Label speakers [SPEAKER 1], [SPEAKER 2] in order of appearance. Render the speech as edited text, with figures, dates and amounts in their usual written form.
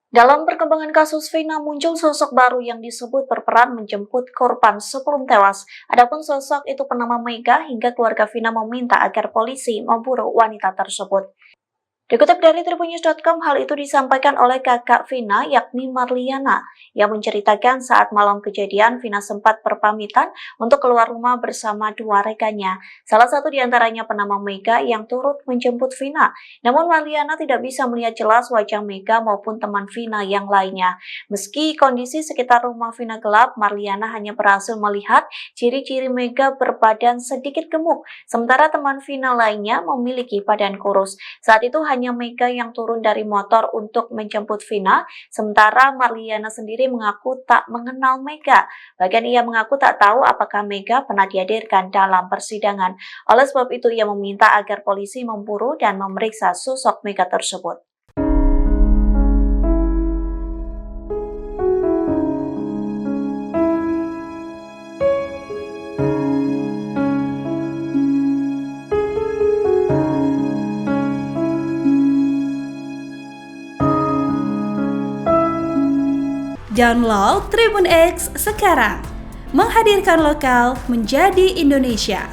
[SPEAKER 1] Dalam perkembangan kasus Vina muncul sosok baru yang disebut berperan menjemput korban sebelum tewas. Adapun sosok itu bernama Mega hingga keluarga Vina meminta agar polisi memburu wanita tersebut. Dikutip dari Tribunnews.com, hal itu disampaikan oleh kakak Vina, yakni Marliana, yang menceritakan saat malam kejadian Vina sempat berpamitan untuk keluar rumah bersama dua rekannya. Salah satu di antaranya bernama Mega yang turut menjemput Vina. Namun Marliana tidak bisa melihat jelas wajah Mega maupun teman Vina yang lainnya. Meski kondisi sekitar rumah Vina gelap, Marliana hanya berhasil melihat ciri-ciri Mega berbadan sedikit gemuk, sementara teman Vina lainnya memiliki badan kurus. Saat itu hanya Mega yang turun dari motor untuk menjemput Vina, sementara Marliana sendiri mengaku tak mengenal Mega. Bahkan ia mengaku tak tahu apakah Mega pernah dihadirkan dalam persidangan. Oleh sebab itu, ia meminta agar polisi memburu dan memeriksa sosok Mega tersebut.
[SPEAKER 2] Download Tribun X sekarang, menghadirkan lokal menjadi Indonesia.